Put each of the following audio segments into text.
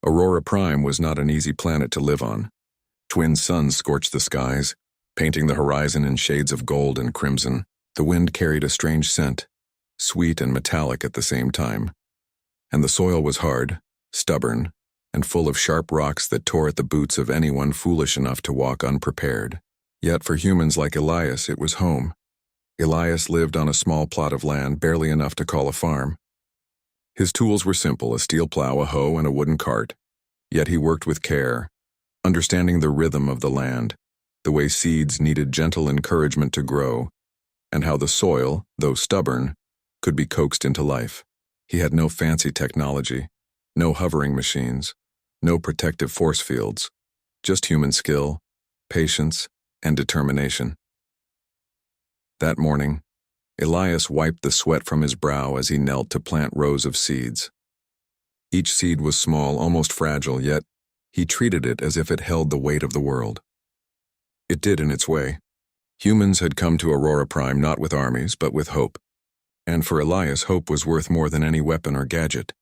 Aurora Prime was not an easy planet to live on. Twin suns scorched the skies, painting the horizon in shades of gold and crimson. The wind carried a strange scent, sweet and metallic at the same time. And the soil was hard, stubborn, and full of sharp rocks that tore at the boots of anyone foolish enough to walk unprepared. Yet for humans like Elias, it was home. Elias lived on a small plot of land barely enough to call a farm. His tools were simple, a steel plow, a hoe, and a wooden cart. Yet he worked with care, understanding the rhythm of the land, the way seeds needed gentle encouragement to grow, and how the soil, though stubborn, could be coaxed into life. He had no fancy technology, no hovering machines, no protective force fields, just human skill, patience, and determination. That morning, Elias wiped the sweat from his brow as he knelt to plant rows of seeds. Each seed was small, almost fragile, yet he treated it as if it held the weight of the world. It did in its way. Humans had come to Aurora Prime not with armies, but with hope. And for Elias, hope was worth more than any weapon or gadget.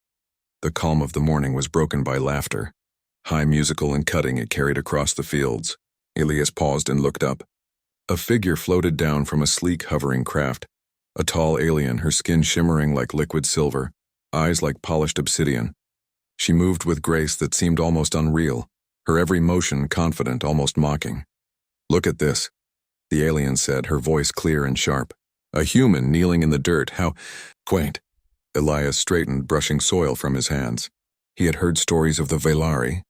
The calm of the morning was broken by laughter. High, musical, and cutting, it carried across the fields. Elias paused and looked up. A figure floated down from a sleek, hovering craft. A tall alien, her skin shimmering like liquid silver, eyes like polished obsidian. She moved with grace that seemed almost unreal, her every motion confident, almost mocking. "Look at this," the alien said, her voice clear and sharp. "A human kneeling in the dirt, how quaint." Elias straightened, brushing soil from his hands. He had heard stories of the Velari,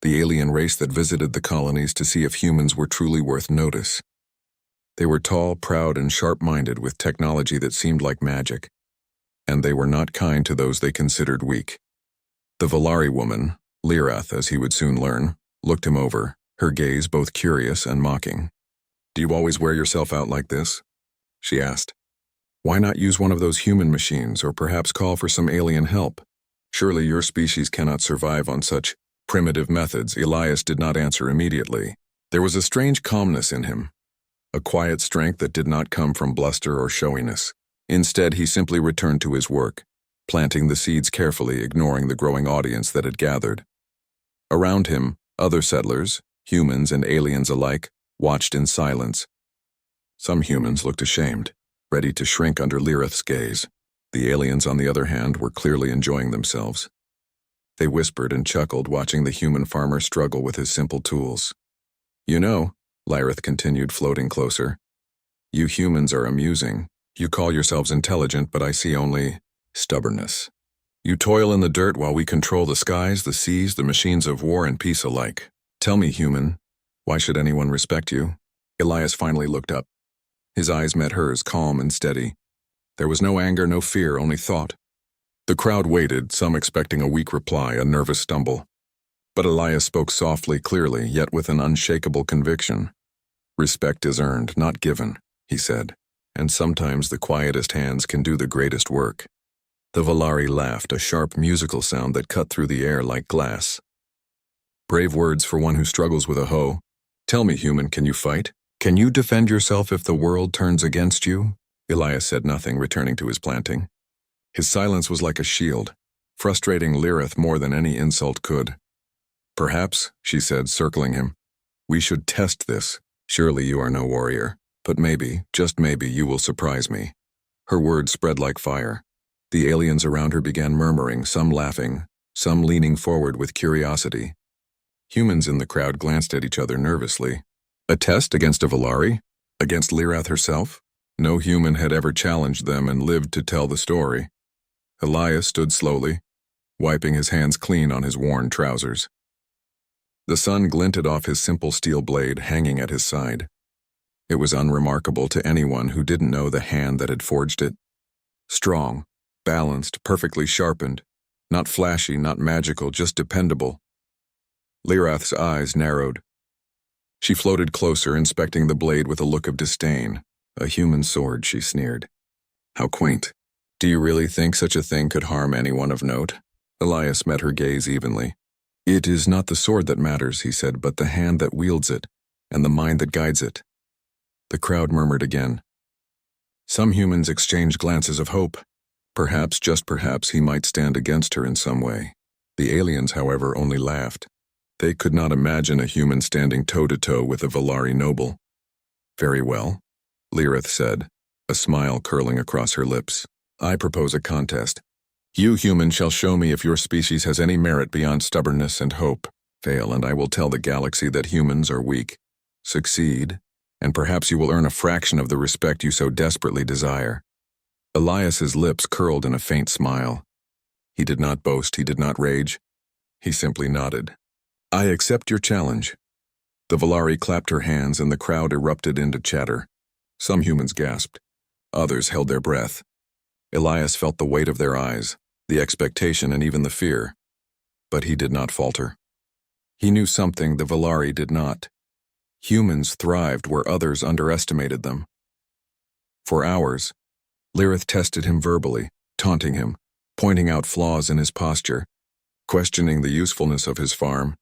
the alien race that visited the colonies to see if humans were truly worth notice. They were tall, proud, and sharp-minded with technology that seemed like magic. And they were not kind to those they considered weak. The Velari woman, Lyrath as he would soon learn, looked him over, her gaze both curious and mocking. "Do you always wear yourself out like this?" she asked. "Why not use one of those human machines, or perhaps call for some alien help? Surely your species cannot survive on such primitive methods." Elias did not answer immediately. There was a strange calmness in him, a quiet strength that did not come from bluster or showiness. Instead, he simply returned to his work, planting the seeds carefully, ignoring the growing audience that had gathered. Around him, other settlers, humans and aliens alike, watched in silence. Some humans looked ashamed, ready to shrink under Lyrath's gaze. The aliens, on the other hand, were clearly enjoying themselves. They whispered and chuckled, watching the human farmer struggle with his simple tools. "You know," Lyrath continued, floating closer, "you humans are amusing. You call yourselves intelligent, but I see only stubbornness. You toil in the dirt while we control the skies, the seas, the machines of war and peace alike. Tell me, human, why should anyone respect you?" Elias finally looked up. His eyes met hers, calm and steady. There was no anger, no fear, only thought. The crowd waited, some expecting a weak reply, a nervous stumble. But Elias spoke softly, clearly, yet with an unshakable conviction. "Respect is earned, not given," he said, "and sometimes the quietest hands can do the greatest work." The Velari laughed, a sharp musical sound that cut through the air like glass. "Brave words for one who struggles with a hoe. Tell me, human, can you fight? Can you defend yourself if the world turns against you?" Elias said nothing, returning to his planting. His silence was like a shield, frustrating Lyrath more than any insult could. "Perhaps," she said, circling him, "we should test this. Surely you are no warrior, but maybe, just maybe, you will surprise me." Her words spread like fire. The aliens around her began murmuring, some laughing, some leaning forward with curiosity. Humans in the crowd glanced at each other nervously. A test against a Velari? Against Lyrath herself? No human had ever challenged them and lived to tell the story. Elias stood slowly, wiping his hands clean on his worn trousers. The sun glinted off his simple steel blade hanging at his side. It was unremarkable to anyone who didn't know the hand that had forged it. Strong, balanced, perfectly sharpened, not flashy, not magical, just dependable. Lyrath's eyes narrowed. She floated closer, inspecting the blade with a look of disdain. "A human sword," she sneered. "How quaint. Do you really think such a thing could harm anyone of note?" Elias met her gaze evenly. "It is not the sword that matters," he said, "but the hand that wields it, and the mind that guides it." The crowd murmured again. Some humans exchanged glances of hope. Perhaps, just perhaps, he might stand against her in some way. The aliens, however, only laughed. They could not imagine a human standing toe-to-toe with a Valari noble. "Very well," Lyrith said, a smile curling across her lips. "I propose a contest. You humans shall show me if your species has any merit beyond stubbornness and hope. Fail, and I will tell the galaxy that humans are weak. Succeed, and perhaps you will earn a fraction of the respect you so desperately desire." Elias's lips curled in a faint smile. He did not boast, he did not rage. He simply nodded. "I accept your challenge." The Valari clapped her hands and the crowd erupted into chatter. Some humans gasped. Others held their breath. Elias felt the weight of their eyes, the expectation and even the fear. But he did not falter. He knew something the Valari did not. Humans thrived where others underestimated them. For hours, Lyrith tested him verbally, taunting him, pointing out flaws in his posture, questioning the usefulness of his farm,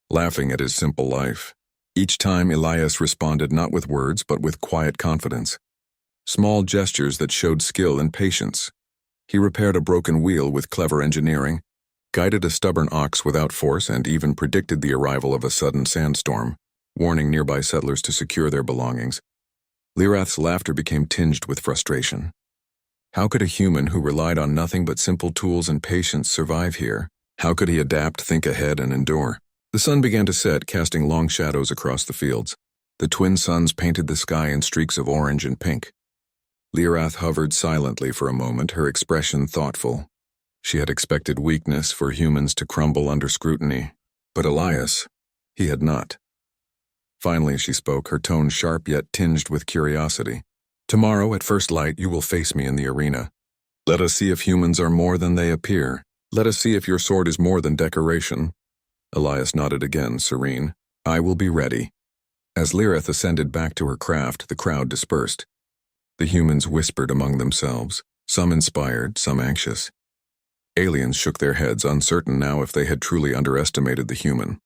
laughing at his simple life. Each time Elias responded not with words but with quiet confidence. Small gestures that showed skill and patience. He repaired a broken wheel with clever engineering, guided a stubborn ox without force, and even predicted the arrival of a sudden sandstorm, warning nearby settlers to secure their belongings. Lyrith's laughter became tinged with frustration. How could a human who relied on nothing but simple tools and patience survive here? How could he adapt, think ahead, and endure? The sun began to set, casting long shadows across the fields. The twin suns painted the sky in streaks of orange and pink. Lyrith hovered silently for a moment, her expression thoughtful. She had expected weakness for humans to crumble under scrutiny. But Elias, he had not. Finally she spoke, her tone sharp yet tinged with curiosity. "Tomorrow, at first light, you will face me in the arena. Let us see if humans are more than they appear. Let us see if your sword is more than decoration." Elias nodded again, serene. "I will be ready." As Lyrith ascended back to her craft, the crowd dispersed. The humans whispered among themselves, some inspired, some anxious. Aliens shook their heads, uncertain now if they had truly underestimated the human.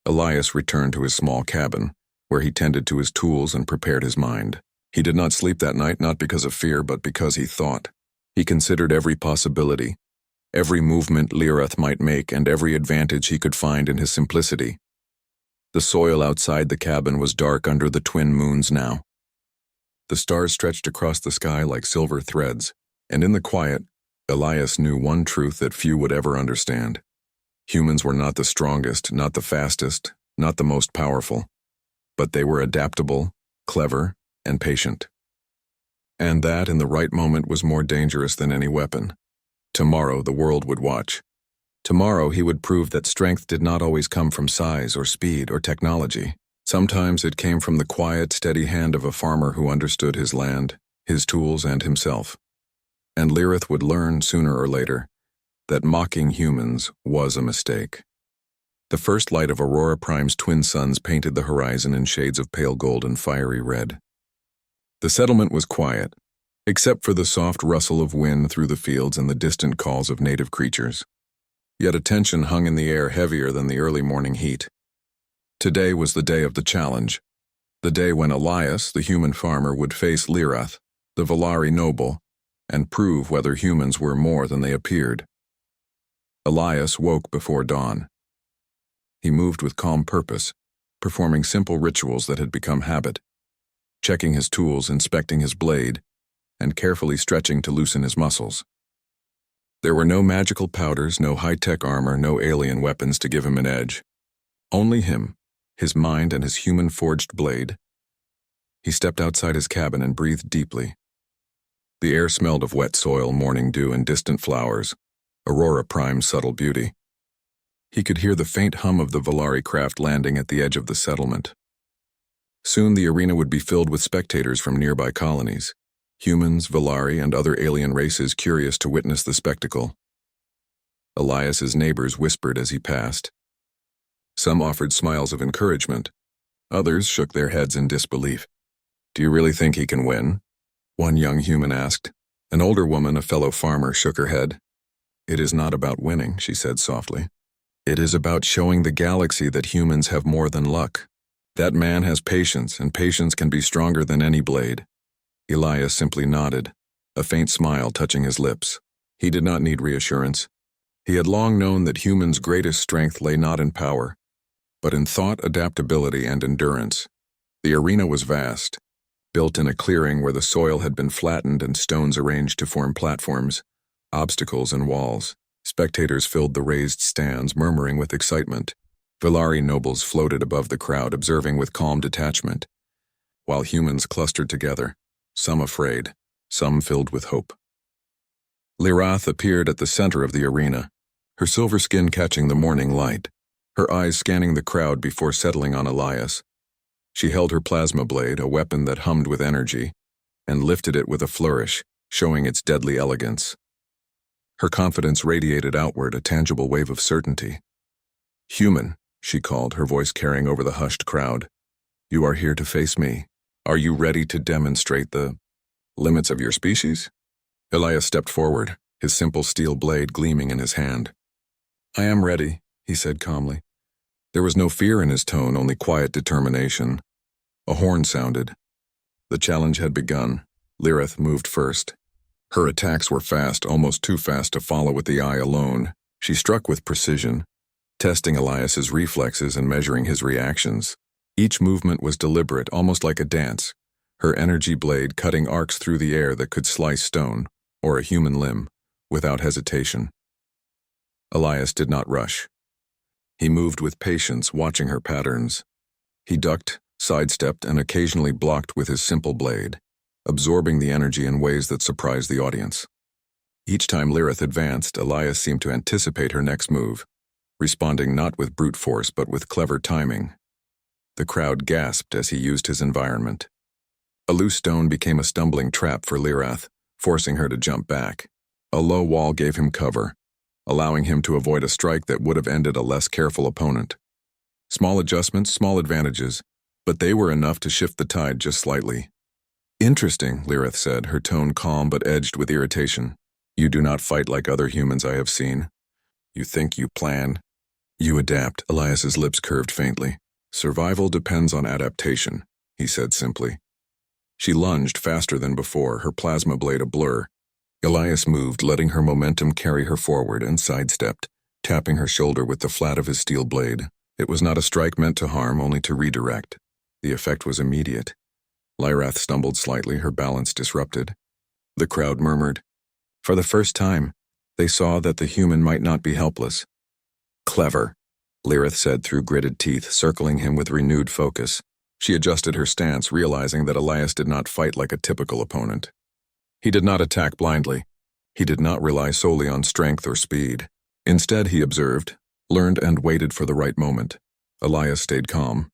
Elias returned to his small cabin, where he tended to his tools and prepared his mind. He did not sleep that night, not because of fear, but because he thought. He considered every possibility, every movement Lyrith might make, and every advantage he could find in his simplicity. The soil outside the cabin was dark under the twin moons now. The stars stretched across the sky like silver threads, and in the quiet, Elias knew one truth that few would ever understand. Humans were not the strongest, not the fastest, not the most powerful, but they were adaptable, clever, and patient. And that, in the right moment, was more dangerous than any weapon. Tomorrow the world would watch. Tomorrow he would prove that strength did not always come from size or speed or technology. Sometimes it came from the quiet, steady hand of a farmer who understood his land, his tools, and himself. And Lyrith would learn, sooner or later, that mocking humans was a mistake. The first light of Aurora Prime's twin suns painted the horizon in shades of pale gold and fiery red. The settlement was quiet, except for the soft rustle of wind through the fields and the distant calls of native creatures. Yet a tension hung in the air heavier than the early morning heat. Today was the day of the challenge, the day when Elias, the human farmer, would face Lyrith, the Valari noble, and prove whether humans were more than they appeared. Elias woke before dawn. He moved with calm purpose, performing simple rituals that had become habit, checking his tools, inspecting his blade, and carefully stretching to loosen his muscles. There were no magical powders, no high-tech armor, no alien weapons to give him an edge. Only him, his mind, and his human-forged blade. He stepped outside his cabin and breathed deeply. The air smelled of wet soil, morning dew, and distant flowers, Aurora Prime's subtle beauty. He could hear the faint hum of the Valari craft landing at the edge of the settlement. Soon the arena would be filled with spectators from nearby colonies, humans, Valari, and other alien races curious to witness the spectacle. Elias's neighbors whispered as he passed. Some offered smiles of encouragement. Others shook their heads in disbelief. "Do you really think he can win?" one young human asked. An older woman, a fellow farmer, shook her head. "It is not about winning," she said softly. "It is about showing the galaxy that humans have more than luck. That man has patience, and patience can be stronger than any blade." Elias simply nodded, a faint smile touching his lips. He did not need reassurance. He had long known that humans' greatest strength lay not in power, but in thought, adaptability, and endurance. The arena was vast, built in a clearing where the soil had been flattened and stones arranged to form platforms, obstacles, and walls. Spectators filled the raised stands, murmuring with excitement. Velari nobles floated above the crowd, observing with calm detachment, while humans clustered together, some afraid, some filled with hope. Lyrath appeared at the center of the arena, her silver skin catching the morning light, her eyes scanning the crowd before settling on Elias. She held her plasma blade, a weapon that hummed with energy, and lifted it with a flourish, showing its deadly elegance. Her confidence radiated outward, a tangible wave of certainty. "Human," she called, her voice carrying over the hushed crowd. "You are here to face me. Are you ready to demonstrate the limits of your species?" Elias stepped forward, his simple steel blade gleaming in his hand. "I am ready," he said calmly. There was no fear in his tone, only quiet determination. A horn sounded. The challenge had begun. Lyrath moved first. Her attacks were fast, almost too fast to follow with the eye alone. She struck with precision, testing Elias's reflexes and measuring his reactions. Each movement was deliberate, almost like a dance, her energy blade cutting arcs through the air that could slice stone, or a human limb, without hesitation. Elias did not rush. He moved with patience, watching her patterns. He ducked, sidestepped, and occasionally blocked with his simple blade, absorbing the energy in ways that surprised the audience. Each time Lyrath advanced, Elias seemed to anticipate her next move, responding not with brute force but with clever timing. The crowd gasped as he used his environment. A loose stone became a stumbling trap for Lyrath, forcing her to jump back. A low wall gave him cover, allowing him to avoid a strike that would have ended a less careful opponent. Small adjustments, small advantages, but they were enough to shift the tide just slightly. "Interesting," Lyrath said, her tone calm but edged with irritation. "You do not fight like other humans I have seen. You think, you plan. You adapt." Elias's lips curved faintly. "Survival depends on adaptation," he said simply. She lunged faster than before, her plasma blade a blur. Elias moved, letting her momentum carry her forward, and sidestepped, tapping her shoulder with the flat of his steel blade. It was not a strike meant to harm, only to redirect. The effect was immediate. Lyrath stumbled slightly, her balance disrupted. The crowd murmured. For the first time, they saw that the human might not be helpless. "Clever," Lyrath said through gritted teeth, circling him with renewed focus. She adjusted her stance, realizing that Elias did not fight like a typical opponent. He did not attack blindly. He did not rely solely on strength or speed. Instead, he observed, learned, and waited for the right moment. Elias stayed calm.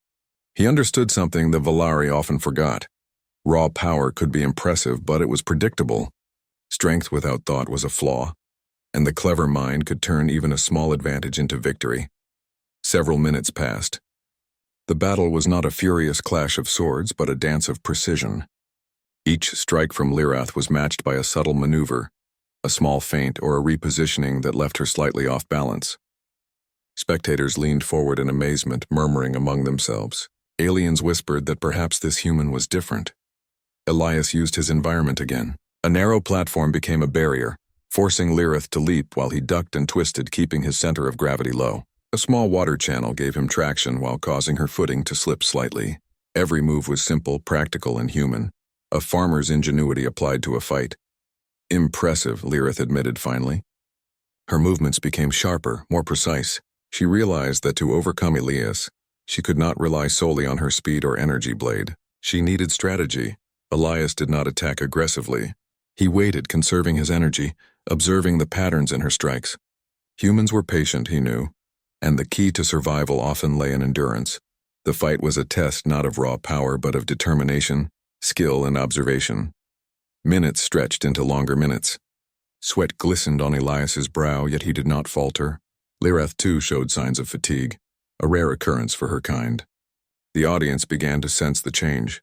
He understood something the Velari often forgot. Raw power could be impressive, but it was predictable. Strength without thought was a flaw, and the clever mind could turn even a small advantage into victory. Several minutes passed. The battle was not a furious clash of swords, but a dance of precision. Each strike from Lyrath was matched by a subtle maneuver, a small feint or a repositioning that left her slightly off balance. Spectators leaned forward in amazement, murmuring among themselves. Aliens whispered that perhaps this human was different. Elias used his environment again. A narrow platform became a barrier, forcing Lyrath to leap while he ducked and twisted, keeping his center of gravity low. A small water channel gave him traction while causing her footing to slip slightly. Every move was simple, practical, and human. A farmer's ingenuity applied to a fight. "Impressive," Lyrath admitted finally. Her movements became sharper, more precise. She realized that to overcome Elias, she could not rely solely on her speed or energy blade. She needed strategy. Elias did not attack aggressively. He waited, conserving his energy, observing the patterns in her strikes. Humans were patient, he knew, and the key to survival often lay in endurance. The fight was a test not of raw power but of determination, skill, and observation. Minutes stretched into longer minutes. Sweat glistened on Elias's brow, yet he did not falter. Lyrath too showed signs of fatigue, a rare occurrence for her kind. The audience began to sense the change.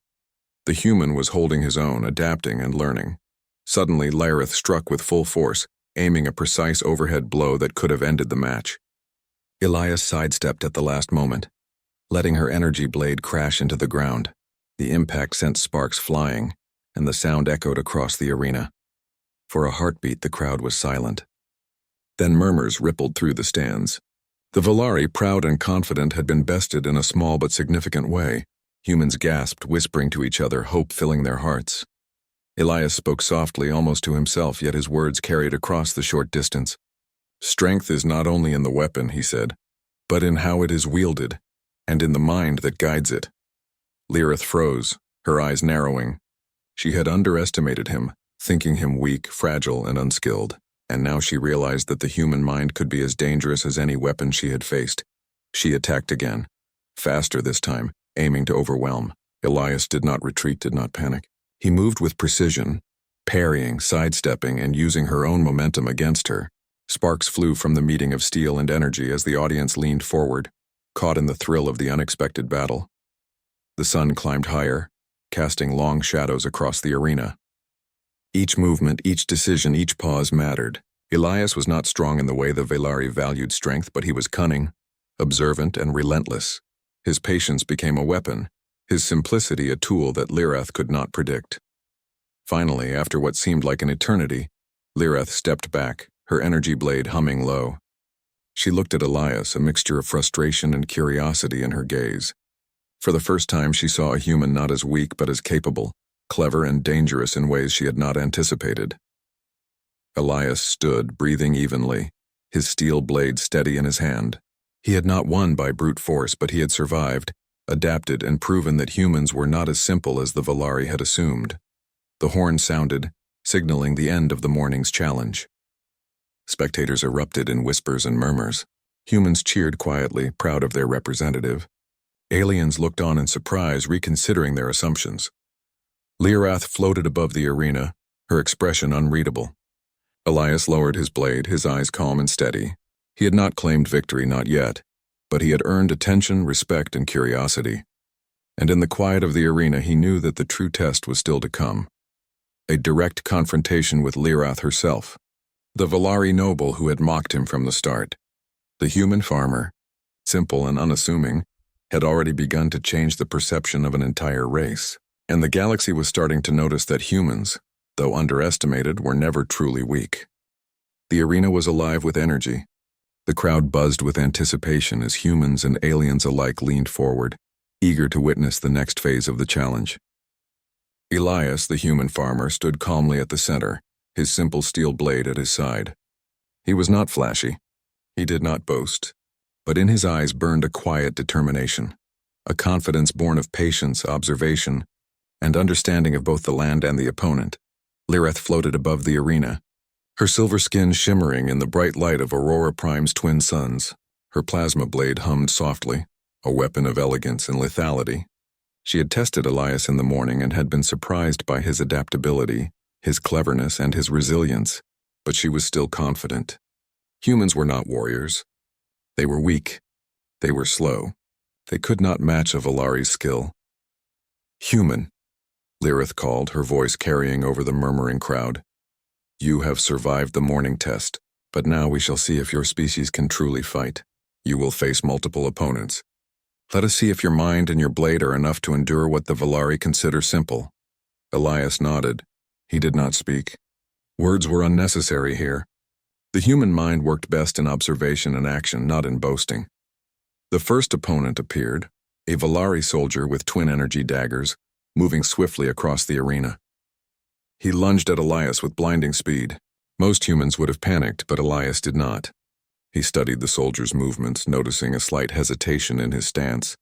The human was holding his own, adapting and learning. Suddenly, Lyrath struck with full force, aiming a precise overhead blow that could have ended the match. Elias sidestepped at the last moment, letting her energy blade crash into the ground. The impact sent sparks flying, and the sound echoed across the arena. For a heartbeat, the crowd was silent. Then murmurs rippled through the stands. The Valari, proud and confident, had been bested in a small but significant way. Humans gasped, whispering to each other, hope filling their hearts. Elias spoke softly, almost to himself, yet his words carried across the short distance. Strength is not only in the weapon, he said, but in how it is wielded, and in the mind that guides it. Lyrith froze, her eyes narrowing. She had underestimated him, thinking him weak, fragile, and unskilled, and now she realized that the human mind could be as dangerous as any weapon she had faced. She attacked again, faster this time, aiming to overwhelm. Elias did not retreat, did not panic. He moved with precision, parrying, sidestepping, and using her own momentum against her. Sparks flew from the meeting of steel and energy as the audience leaned forward, caught in the thrill of the unexpected battle. The sun climbed higher, casting long shadows across the arena. Each movement, each decision, each pause mattered. Elias was not strong in the way the Valari valued strength, but he was cunning, observant, and relentless. His patience became a weapon, his simplicity a tool that Lyrith could not predict. Finally, after what seemed like an eternity, Lyrith stepped back, her energy blade humming low. She looked at Elias, a mixture of frustration and curiosity in her gaze. For the first time, she saw a human not as weak but as capable, clever and dangerous in ways she had not anticipated. Elias stood, breathing evenly, his steel blade steady in his hand. He had not won by brute force, but he had survived, adapted, and proven that humans were not as simple as the Valari had assumed. The horn sounded, signaling the end of the morning's challenge. Spectators erupted in whispers and murmurs. Humans cheered quietly, proud of their representative. Aliens looked on in surprise, reconsidering their assumptions. Lyrith floated above the arena, her expression unreadable. Elias lowered his blade, his eyes calm and steady. He had not claimed victory, not yet, but he had earned attention, respect, and curiosity. And in the quiet of the arena, he knew that the true test was still to come. A direct confrontation with Lyrith herself, the Valari noble who had mocked him from the start. The human farmer, simple and unassuming, had already begun to change the perception of an entire race, and the galaxy was starting to notice that humans, though underestimated, were never truly weak. The arena was alive with energy. The crowd buzzed with anticipation as humans and aliens alike leaned forward, eager to witness the next phase of the challenge. Elias, the human farmer, stood calmly at the center, his simple steel blade at his side. He was not flashy. He did not boast. But in his eyes burned a quiet determination, a confidence born of patience, observation, and understanding of both the land and the opponent. Lyrith floated above the arena, her silver skin shimmering in the bright light of Aurora Prime's twin suns. Her plasma blade hummed softly, a weapon of elegance and lethality. She had tested Elias in the morning and had been surprised by his adaptability, his cleverness, and his resilience, but she was still confident. Humans were not warriors. They were weak. They were slow. They could not match a Valari's skill. "Human," Lyrith called, her voice carrying over the murmuring crowd. "You have survived the morning test, but now we shall see if your species can truly fight. You will face multiple opponents. Let us see if your mind and your blade are enough to endure what the Valari consider simple." Elias nodded. He did not speak. Words were unnecessary here. The human mind worked best in observation and action, not in boasting. The first opponent appeared, a Valari soldier with twin energy daggers, moving swiftly across the arena. He lunged at Elias with blinding speed. Most humans would have panicked, but Elias did not. He studied the soldier's movements, noticing a slight hesitation in his stance,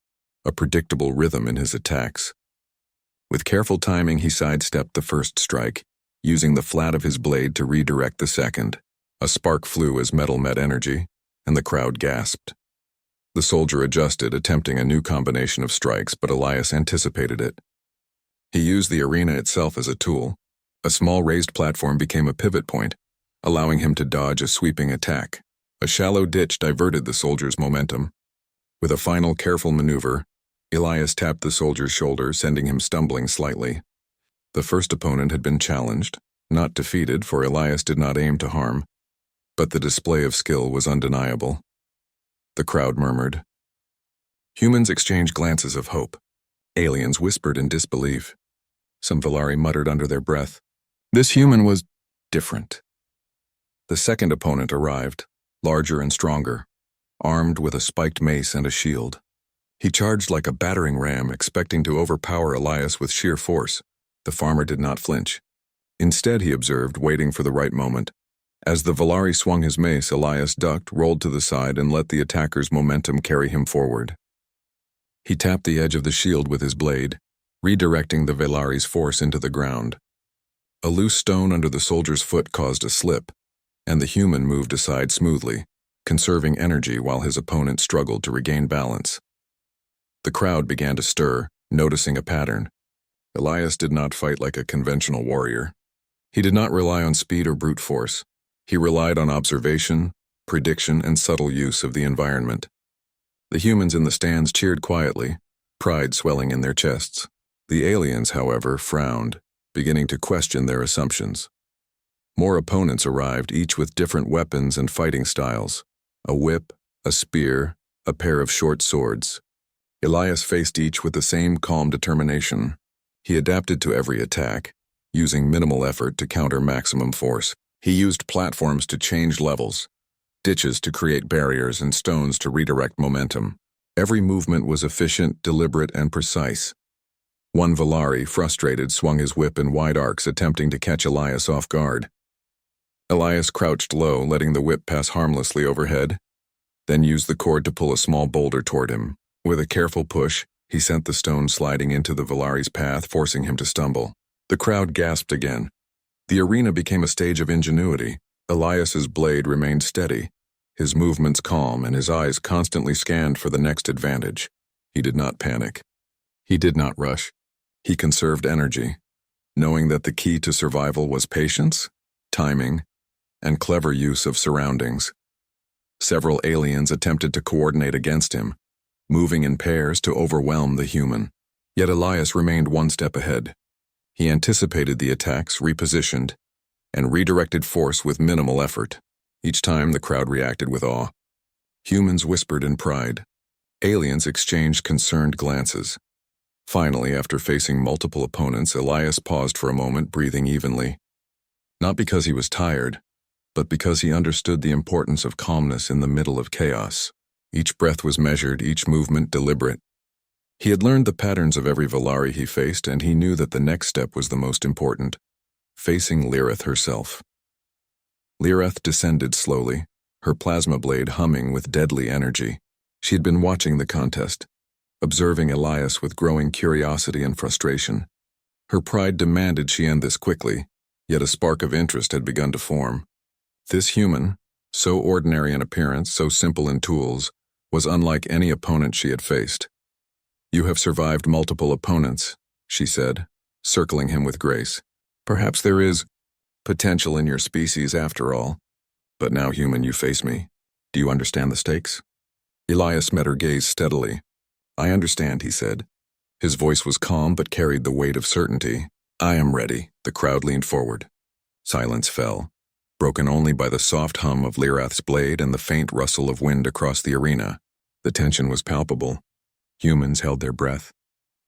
a predictable rhythm in his attacks. With careful timing, he sidestepped the first strike, using the flat of his blade to redirect the second. A spark flew as metal met energy, and the crowd gasped. The soldier adjusted, attempting a new combination of strikes, but Elias anticipated it. He used the arena itself as a tool. A small raised platform became a pivot point, allowing him to dodge a sweeping attack. A shallow ditch diverted the soldier's momentum. With a final careful maneuver, Elias tapped the soldier's shoulder, sending him stumbling slightly. The first opponent had been challenged, not defeated, for Elias did not aim to harm. But the display of skill was undeniable. The crowd murmured. Humans exchanged glances of hope. Aliens whispered in disbelief. Some Valari muttered under their breath. This human was different. The second opponent arrived, larger and stronger, armed with a spiked mace and a shield. He charged like a battering ram, expecting to overpower Elias with sheer force. The farmer did not flinch. Instead, he observed, waiting for the right moment. As the Valari swung his mace, Elias ducked, rolled to the side, and let the attacker's momentum carry him forward. He tapped the edge of the shield with his blade, redirecting the Valari's force into the ground. A loose stone under the soldier's foot caused a slip, and the human moved aside smoothly, conserving energy while his opponent struggled to regain balance. The crowd began to stir, noticing a pattern. Elias did not fight like a conventional warrior. He did not rely on speed or brute force. He relied on observation, prediction, and subtle use of the environment. The humans in the stands cheered quietly, pride swelling in their chests. The aliens, however, frowned, beginning to question their assumptions. More opponents arrived, each with different weapons and fighting styles: a whip, a spear, a pair of short swords. Elias faced each with the same calm determination. He adapted to every attack, using minimal effort to counter maximum force. He used platforms to change levels, ditches to create barriers, and stones to redirect momentum. Every movement was efficient, deliberate, and precise. One Valari, frustrated, swung his whip in wide arcs, attempting to catch Elias off guard. Elias crouched low, letting the whip pass harmlessly overhead, then used the cord to pull a small boulder toward him. With a careful push, he sent the stone sliding into the Valari's path, forcing him to stumble. The crowd gasped again. The arena became a stage of ingenuity. Elias's blade remained steady, his movements calm, and his eyes constantly scanned for the next advantage. He did not panic. He did not rush. He conserved energy, knowing that the key to survival was patience, timing, and clever use of surroundings. Several aliens attempted to coordinate against him, moving in pairs to overwhelm the human. Yet Elias remained one step ahead. He anticipated the attacks, repositioned, and redirected force with minimal effort. Each time the crowd reacted with awe. Humans whispered in pride. Aliens exchanged concerned glances. Finally, after facing multiple opponents, Elias paused for a moment, breathing evenly. Not because he was tired, but because he understood the importance of calmness in the middle of chaos. Each breath was measured, each movement deliberate. He had learned the patterns of every Valari he faced, and he knew that the next step was the most important, facing Lyrith herself. Lyrith descended slowly, her plasma blade humming with deadly energy. She had been watching the contest, observing Elias with growing curiosity and frustration. Her pride demanded she end this quickly, yet a spark of interest had begun to form. This human, so ordinary in appearance, so simple in tools, was unlike any opponent she had faced. "You have survived multiple opponents," she said, circling him with grace. "Perhaps there is potential in your species after all. But now, human, you face me. Do you understand the stakes?" Elias met her gaze steadily. "I understand," he said. His voice was calm but carried the weight of certainty. "I am ready." The crowd leaned forward. Silence fell, broken only by the soft hum of Lyrith's blade and the faint rustle of wind across the arena. The tension was palpable. Humans held their breath.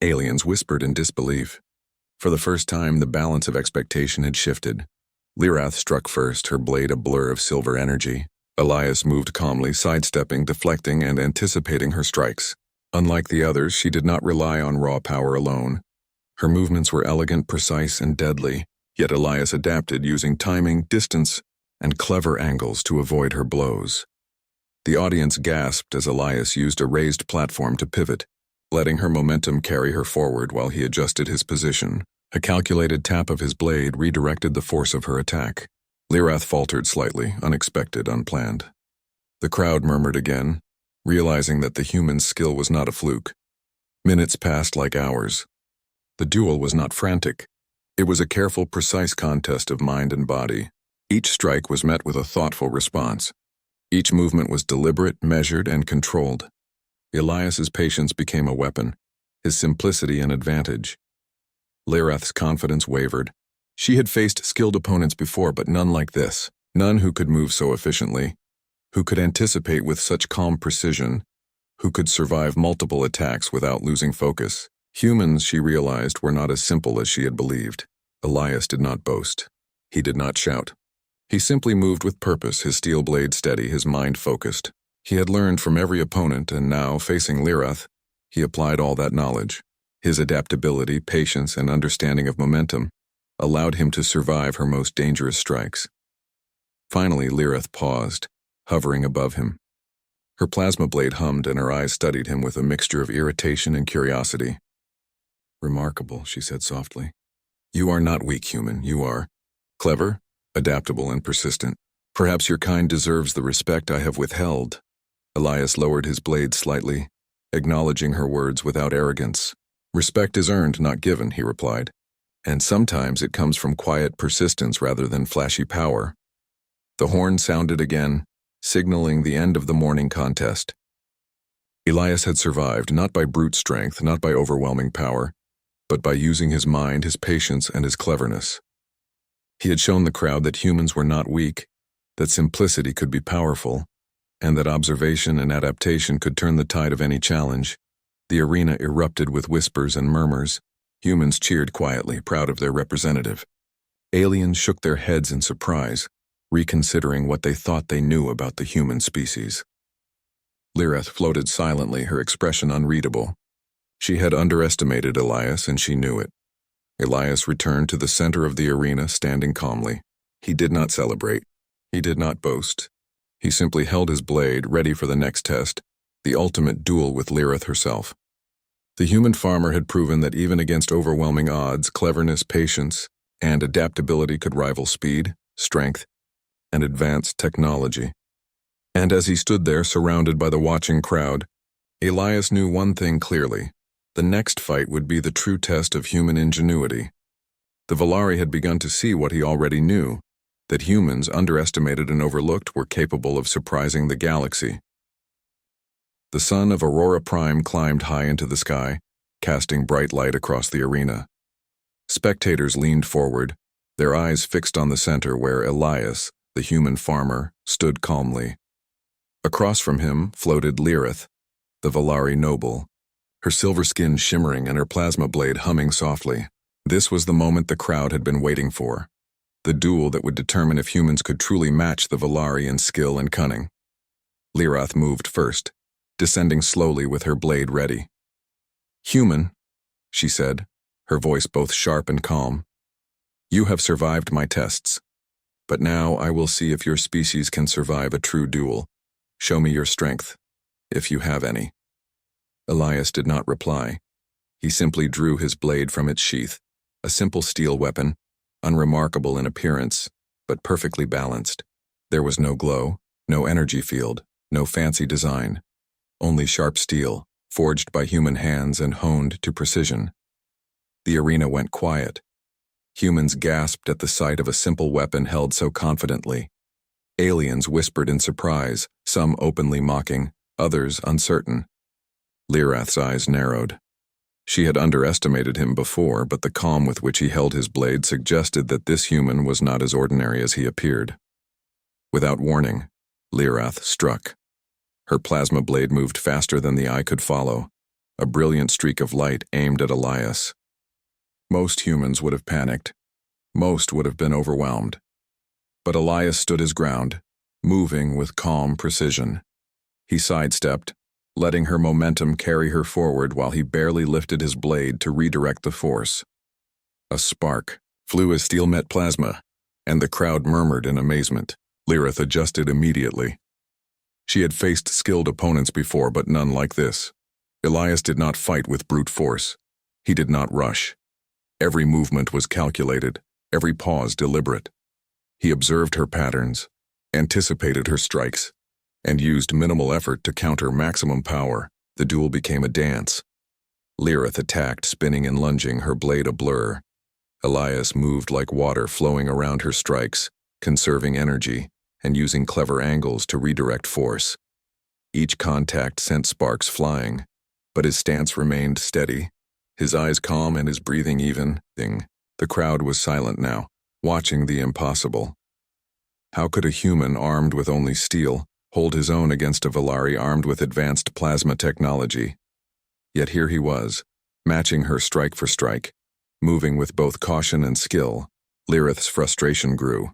Aliens whispered in disbelief. For the first time, the balance of expectation had shifted. Lyrith struck first, her blade a blur of silver energy. Elias moved calmly, sidestepping, deflecting, and anticipating her strikes. Unlike the others, she did not rely on raw power alone. Her movements were elegant, precise, and deadly, yet Elias adapted, using timing, distance, and clever angles to avoid her blows. The audience gasped as Elias used a raised platform to pivot, letting her momentum carry her forward while he adjusted his position. A calculated tap of his blade redirected the force of her attack. Lyrith faltered slightly, unexpected, unplanned. The crowd murmured again, realizing that the human's skill was not a fluke. Minutes passed like hours. The duel was not frantic. It was a careful, precise contest of mind and body. Each strike was met with a thoughtful response. Each movement was deliberate, measured, and controlled. Elias's patience became a weapon, his simplicity an advantage. Lyrith's confidence wavered. She had faced skilled opponents before, but none like this. None who could move so efficiently, who could anticipate with such calm precision, who could survive multiple attacks without losing focus. Humans, she realized, were not as simple as she had believed. Elias did not boast. He did not shout. He simply moved with purpose, his steel blade steady, his mind focused. He had learned from every opponent, and now, facing Lirath, he applied all that knowledge. His adaptability, patience, and understanding of momentum allowed him to survive her most dangerous strikes. Finally, Lirath paused, hovering above him. Her plasma blade hummed, and her eyes studied him with a mixture of irritation and curiosity. "Remarkable," she said softly. "You are not weak, human. You are clever, adaptable, and persistent. Perhaps your kind deserves the respect I have withheld." Elias lowered his blade slightly, acknowledging her words without arrogance. "Respect is earned, not given," he replied. "And sometimes it comes from quiet persistence rather than flashy power." The horn sounded again, signaling the end of the morning contest. Elias had survived, not by brute strength, not by overwhelming power, but by using his mind, his patience, and his cleverness. He had shown the crowd that humans were not weak, that simplicity could be powerful, and that observation and adaptation could turn the tide of any challenge. The arena erupted with whispers and murmurs. Humans cheered quietly, proud of their representative. Aliens shook their heads in surprise, reconsidering what they thought they knew about the human species. Lirath floated silently, her expression unreadable. She had underestimated Elias, and she knew it. Elias returned to the center of the arena, standing calmly. He did not celebrate. He did not boast. He simply held his blade, ready for the next test, the ultimate duel with Lirath herself. The human farmer had proven that even against overwhelming odds, cleverness, patience, and adaptability could rival speed, strength, and advanced technology. And as he stood there, surrounded by the watching crowd, Elias knew one thing clearly. The next fight would be the true test of human ingenuity. The Volari had begun to see what he already knew, that humans, underestimated and overlooked, were capable of surprising the galaxy. The sun of Aurora Prime climbed high into the sky, casting bright light across the arena. Spectators leaned forward, their eyes fixed on the center where Elias, the human farmer, stood calmly. Across from him floated Lirath, the Volari noble, her silver skin shimmering and her plasma blade humming softly. This was the moment the crowd had been waiting for, the duel that would determine if humans could truly match the Volari in skill and cunning. Lirath moved first, descending slowly with her blade ready. "Human," she said, her voice both sharp and calm, "you have survived my tests. But now I will see if your species can survive a true duel. Show me your strength, if you have any." Elias did not reply. He simply drew his blade from its sheath, a simple steel weapon, unremarkable in appearance, but perfectly balanced. There was no glow, no energy field, no fancy design, only sharp steel, forged by human hands and honed to precision. The arena went quiet. Humans gasped at the sight of a simple weapon held so confidently. Aliens whispered in surprise, some openly mocking, others uncertain. Lirath's eyes narrowed. She had underestimated him before, but the calm with which he held his blade suggested that this human was not as ordinary as he appeared. Without warning, Lirath struck. Her plasma blade moved faster than the eye could follow, a brilliant streak of light aimed at Elias. Most humans would have panicked. Most would have been overwhelmed. But Elias stood his ground, moving with calm precision. He sidestepped, letting her momentum carry her forward while he barely lifted his blade to redirect the force. A spark flew as steel met plasma, and the crowd murmured in amazement. Lirath adjusted immediately. She had faced skilled opponents before, but none like this. Elias did not fight with brute force. He did not rush. Every movement was calculated, every pause deliberate. He observed her patterns, anticipated her strikes, and used minimal effort to counter maximum power. The duel became a dance. Lirath attacked, spinning and lunging, her blade a blur. Elias moved like water flowing around her strikes, conserving energy and using clever angles to redirect force. Each contact sent sparks flying, but his stance remained steady, his eyes calm and his breathing even. The crowd was silent now, watching the impossible. How could a human armed with only steel hold his own against a Volari armed with advanced plasma technology? Yet here he was, matching her strike for strike, moving with both caution and skill. Lirath's frustration grew.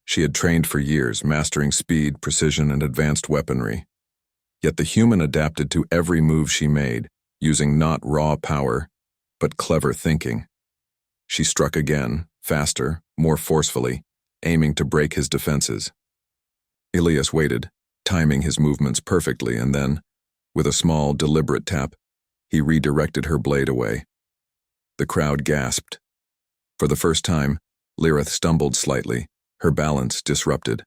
She had trained for years, mastering speed, precision, and advanced weaponry. Yet the human adapted to every move she made, using not raw power, but clever thinking. She struck again, faster, more forcefully, aiming to break his defenses. Elias waited, timing his movements perfectly, and then, with a small, deliberate tap, he redirected her blade away. The crowd gasped. For the first time, Lyrith stumbled slightly, her balance disrupted.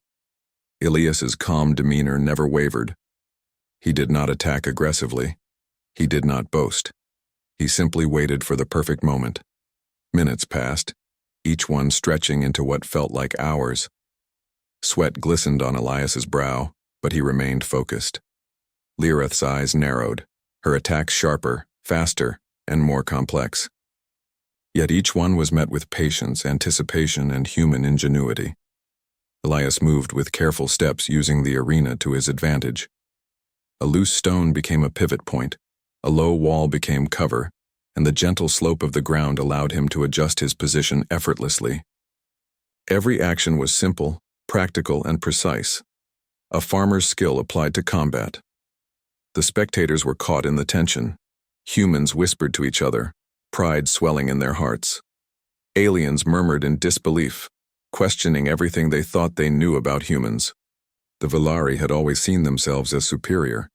Elias's calm demeanor never wavered. He did not attack aggressively. He did not boast. He simply waited for the perfect moment. Minutes passed, each one stretching into what felt like hours. Sweat glistened on Elias's brow, but he remained focused. Lyrith's eyes narrowed, her attacks sharper, faster, and more complex. Yet each one was met with patience, anticipation, and human ingenuity. Elias moved with careful steps, using the arena to his advantage. A loose stone became a pivot point, a low wall became cover, and the gentle slope of the ground allowed him to adjust his position effortlessly. Every action was simple, practical, and precise, a farmer's skill applied to combat. The spectators were caught in the tension. Humans whispered to each other, pride swelling in their hearts. Aliens murmured in disbelief, questioning everything they thought they knew about humans. The Velari had always seen themselves as superior,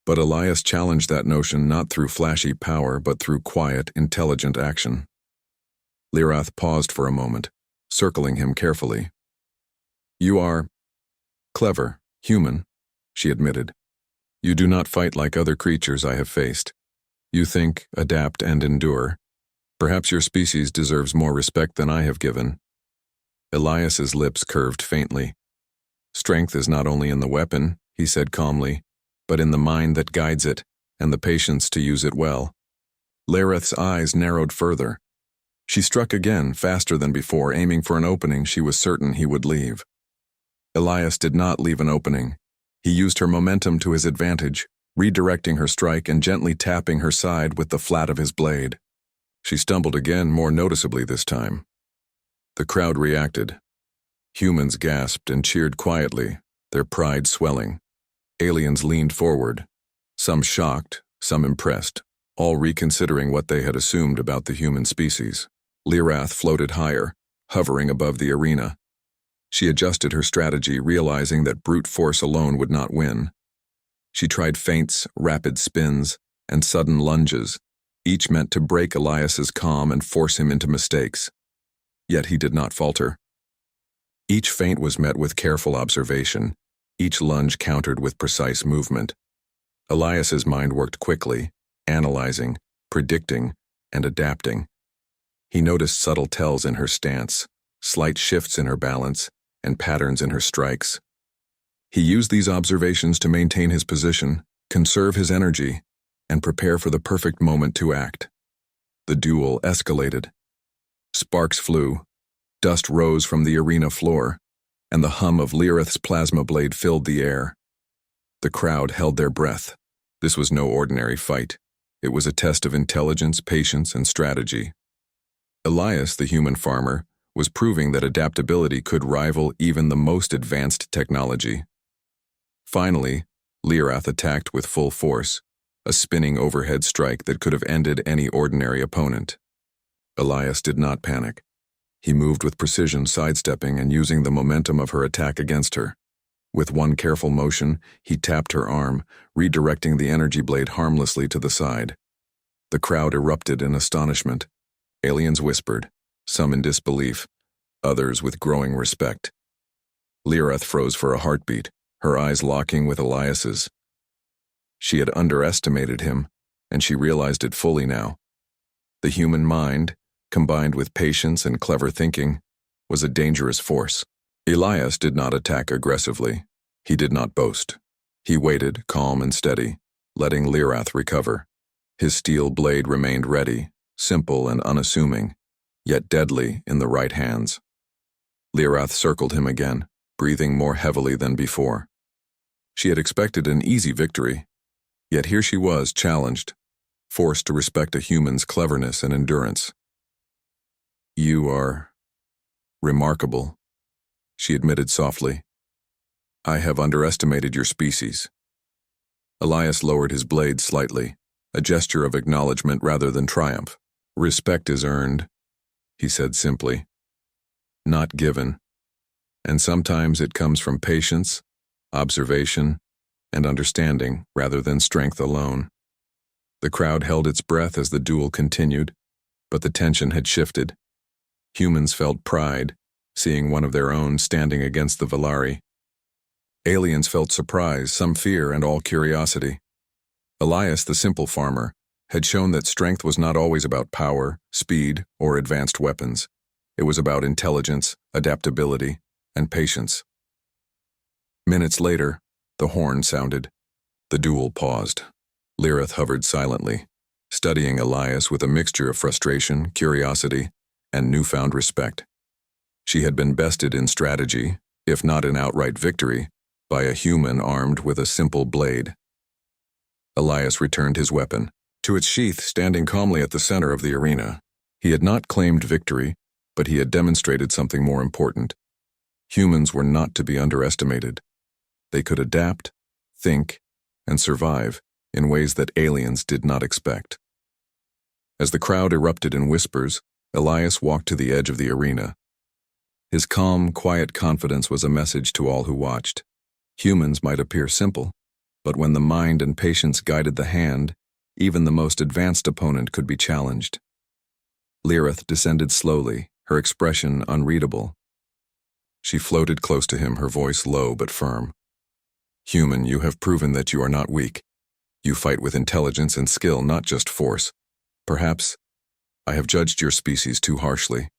but Elias challenged that notion not through flashy power but through quiet, intelligent action. Lyrith paused for a moment, circling him carefully. "You are clever, human," she admitted. "You do not fight like other creatures I have faced. You think, adapt, and endure. Perhaps your species deserves more respect than I have given." Elias's lips curved faintly. "Strength is not only in the weapon," he said calmly, "but in the mind that guides it, and the patience to use it well." Lyrith's eyes narrowed further. She struck again, faster than before, aiming for an opening she was certain he would leave. Elias did not leave an opening. He used her momentum to his advantage, redirecting her strike and gently tapping her side with the flat of his blade. She stumbled again, more noticeably this time. The crowd reacted. Humans gasped and cheered quietly, their pride swelling. Aliens leaned forward, some shocked, some impressed, all reconsidering what they had assumed about the human species. Lyrith floated higher, hovering above the arena. She adjusted her strategy, realizing that brute force alone would not win. She tried feints, rapid spins, and sudden lunges, each meant to break Elias's calm and force him into mistakes. Yet he did not falter. Each feint was met with careful observation, each lunge countered with precise movement. Elias's mind worked quickly, analyzing, predicting, and adapting. He noticed subtle tells in her stance, slight shifts in her balance, and patterns in her strikes. He used these observations to maintain his position, conserve his energy, and prepare for the perfect moment to act. The duel escalated. Sparks flew, dust rose from the arena floor, and the hum of Lyrith's plasma blade filled the air. The crowd held their breath. This was no ordinary fight. It was a test of intelligence, patience, and strategy. Elias, the human farmer, was proving that adaptability could rival even the most advanced technology. Finally, Lyrith attacked with full force, a spinning overhead strike that could have ended any ordinary opponent. Elias did not panic. He moved with precision, sidestepping and using the momentum of her attack against her. With one careful motion, he tapped her arm, redirecting the energy blade harmlessly to the side. The crowd erupted in astonishment. Aliens whispered, some in disbelief, others with growing respect. Lyrith froze for a heartbeat, her eyes locking with Elias's. She had underestimated him, and she realized it fully now. The human mind, combined with patience and clever thinking, was a dangerous force. Elias did not attack aggressively. He did not boast. He waited, calm and steady, letting Lyrith recover. His steel blade remained ready, simple and unassuming, yet deadly in the right hands. Lyrith circled him again, breathing more heavily than before. She had expected an easy victory, yet here she was, challenged, forced to respect a human's cleverness and endurance. "You are remarkable," she admitted softly. I have underestimated your species. Elias lowered his blade slightly, a gesture of acknowledgement rather than triumph. Respect is earned, he said simply. Not given. And sometimes it comes from patience, observation, and understanding rather than strength alone. The crowd held its breath as the duel continued, but the tension had shifted. Humans felt pride, seeing one of their own standing against the Valari. Aliens felt surprise, some fear, and all curiosity. Elias, the simple farmer, had shown that strength was not always about power, speed, or advanced weapons. It was about intelligence, adaptability, and patience. Minutes later, the horn sounded. The duel paused. Lirith hovered silently, studying Elias with a mixture of frustration, curiosity, and newfound respect. She had been bested in strategy, if not in outright victory, by a human armed with a simple blade. Elias returned his weapon to its sheath, standing calmly at the center of the arena. He had not claimed victory, but he had demonstrated something more important. Humans were not to be underestimated. They could adapt, think, and survive in ways that aliens did not expect. As the crowd erupted in whispers, Elias walked to the edge of the arena. His calm, quiet confidence was a message to all who watched. Humans might appear simple, but when the mind and patience guided the hand, even the most advanced opponent could be challenged. Lirith descended slowly, her expression unreadable. She floated close to him, her voice low but firm. Human, you have proven that you are not weak. You fight with intelligence and skill, not just force. Perhaps I have judged your species too harshly.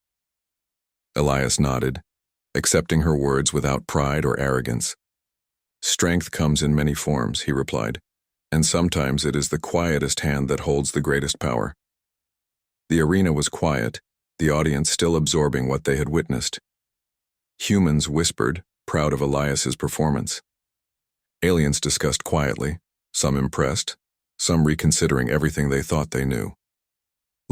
Elias nodded, accepting her words without pride or arrogance. Strength comes in many forms, he replied, and sometimes it is the quietest hand that holds the greatest power. The arena was quiet, the audience still absorbing what they had witnessed. Humans whispered, proud of Elias's performance. Aliens discussed quietly, some impressed, some reconsidering everything they thought they knew.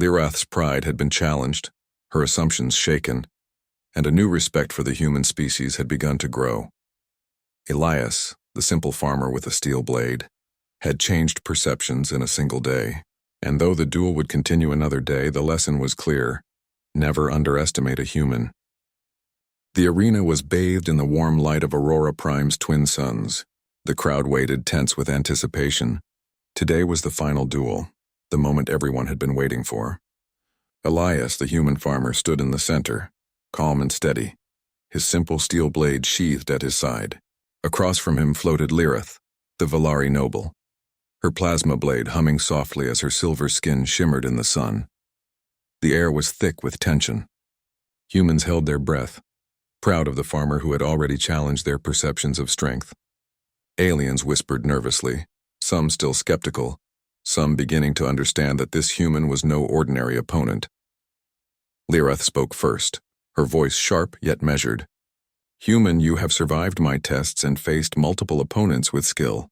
Lirath's pride had been challenged, her assumptions shaken, and a new respect for the human species had begun to grow. Elias, the simple farmer with a steel blade, had changed perceptions in a single day, and though the duel would continue another day, the lesson was clear: never underestimate a human. The arena was bathed in the warm light of Aurora Prime's twin suns. The crowd waited, tense with anticipation. Today was the final duel, the moment everyone had been waiting for. Elias, the human farmer, stood in the center, calm and steady, his simple steel blade sheathed at his side. Across from him floated Lirith, the Valari noble, her plasma blade humming softly as her silver skin shimmered in the sun. The air was thick with tension. Humans held their breath, proud of the farmer who had already challenged their perceptions of strength. Aliens whispered nervously, some still skeptical, some beginning to understand that this human was no ordinary opponent. Lirith spoke first, her voice sharp yet measured. Human, you have survived my tests and faced multiple opponents with skill.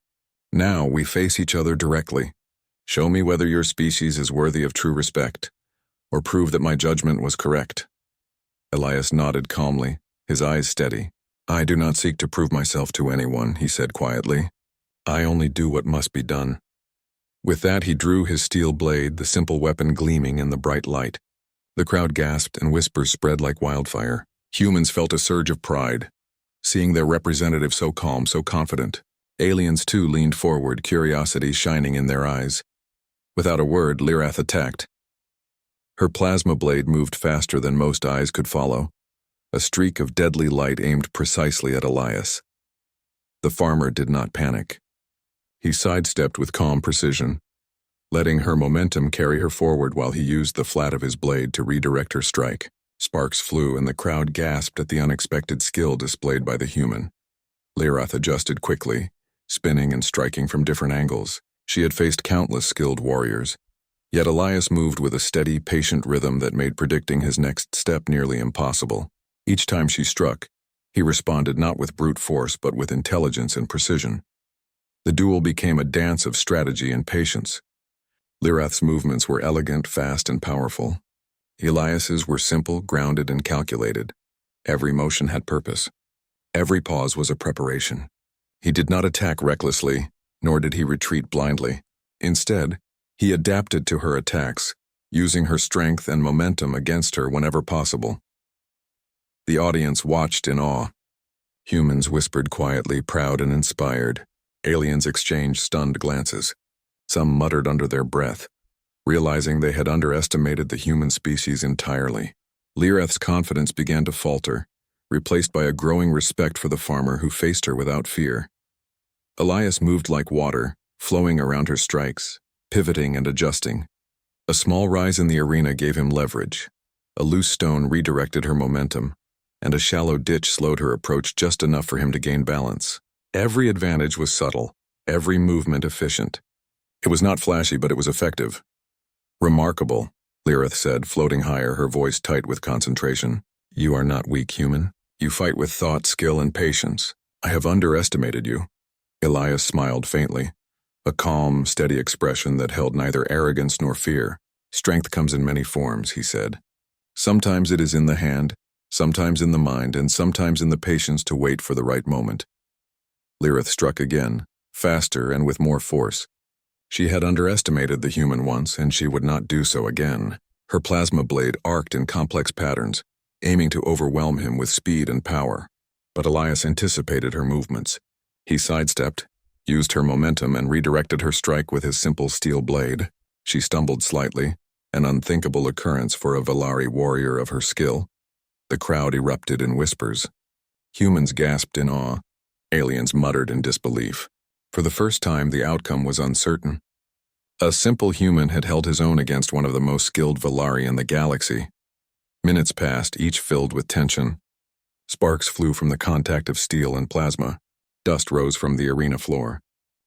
Now we face each other directly. Show me whether your species is worthy of true respect, or prove that my judgment was correct. Elias nodded calmly, his eyes steady. I do not seek to prove myself to anyone, he said quietly. I only do what must be done. With that, he drew his steel blade, the simple weapon gleaming in the bright light. The crowd gasped and whispers spread like wildfire. Humans felt a surge of pride, seeing their representative so calm, so confident. Aliens too leaned forward, curiosity shining in their eyes. Without a word, Lirith attacked. Her plasma blade moved faster than most eyes could follow. A streak of deadly light aimed precisely at Elias. The farmer did not panic. He sidestepped with calm precision, letting her momentum carry her forward while he used the flat of his blade to redirect her strike. Sparks flew and the crowd gasped at the unexpected skill displayed by the human. Lirith adjusted quickly, spinning and striking from different angles. She had faced countless skilled warriors. Yet Elias moved with a steady, patient rhythm that made predicting his next step nearly impossible. Each time she struck, he responded not with brute force but with intelligence and precision. The duel became a dance of strategy and patience. Lirith's movements were elegant, fast, and powerful. Elias's were simple, grounded, and calculated. Every motion had purpose. Every pause was a preparation. He did not attack recklessly, nor did he retreat blindly. Instead, he adapted to her attacks, using her strength and momentum against her whenever possible. The audience watched in awe. Humans whispered quietly, proud and inspired. Aliens exchanged stunned glances. Some muttered under their breath, realizing they had underestimated the human species entirely. Lireth's confidence began to falter, replaced by a growing respect for the farmer who faced her without fear. Elias moved like water, flowing around her strikes, pivoting and adjusting. A small rise in the arena gave him leverage. A loose stone redirected her momentum, and a shallow ditch slowed her approach just enough for him to gain balance. Every advantage was subtle, every movement efficient. It was not flashy, but it was effective. "Remarkable," Lireth said, floating higher, her voice tight with concentration. "You are not weak, human. You fight with thought, skill, and patience. I have underestimated you." Elias smiled faintly, a calm, steady expression that held neither arrogance nor fear. "Strength comes in many forms," he said. "Sometimes it is in the hand, sometimes in the mind, and sometimes in the patience to wait for the right moment." Lireth struck again, faster and with more force. She had underestimated the human once, and she would not do so again. Her plasma blade arced in complex patterns, aiming to overwhelm him with speed and power. But Elias anticipated her movements. He sidestepped, used her momentum, and redirected her strike with his simple steel blade. She stumbled slightly, an unthinkable occurrence for a Velari warrior of her skill. The crowd erupted in whispers. Humans gasped in awe. Aliens muttered in disbelief. For the first time, the outcome was uncertain. A simple human had held his own against one of the most skilled Velari in the galaxy. Minutes passed, each filled with tension. Sparks flew from the contact of steel and plasma. Dust rose from the arena floor.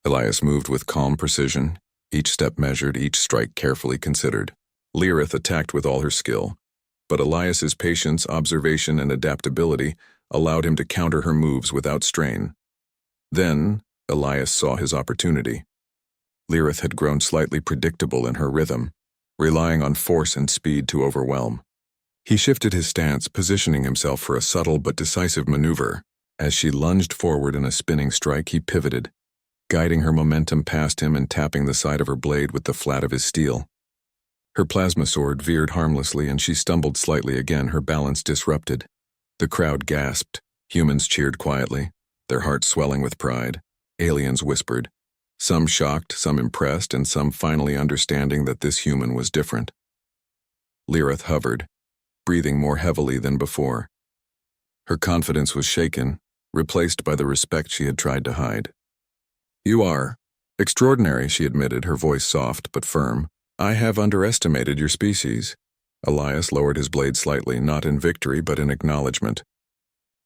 Elias moved with calm precision, each step measured, each strike carefully considered. Lireth attacked with all her skill, but Elias's patience, observation, and adaptability allowed him to counter her moves without strain. Then, Elias saw his opportunity. Lireth had grown slightly predictable in her rhythm, relying on force and speed to overwhelm. He shifted his stance, positioning himself for a subtle but decisive maneuver. As she lunged forward in a spinning strike, he pivoted, guiding her momentum past him and tapping the side of her blade with the flat of his steel. Her plasma sword veered harmlessly, and she stumbled slightly again, her balance disrupted. The crowd gasped. Humans cheered quietly, their hearts swelling with pride. Aliens whispered, some shocked, some impressed, and some finally understanding that this human was different. Lireth hovered, breathing more heavily than before. Her confidence was shaken, replaced by the respect she had tried to hide. "You are extraordinary," she admitted, her voice soft but firm. "I have underestimated your species." Elias lowered his blade slightly, not in victory but in acknowledgement.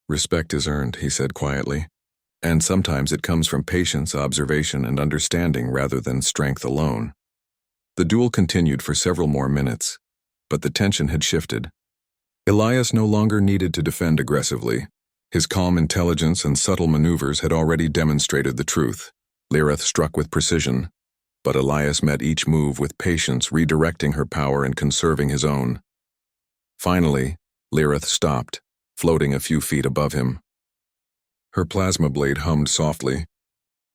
"Respect is earned," he said quietly, "and sometimes it comes from patience, observation, and understanding rather than strength alone." The duel continued for several more minutes, but the tension had shifted. Elias no longer needed to defend aggressively. His calm intelligence and subtle maneuvers had already demonstrated the truth. Lireth struck with precision, but Elias met each move with patience, redirecting her power and conserving his own. Finally, Lireth stopped, floating a few feet above him. Her plasma blade hummed softly,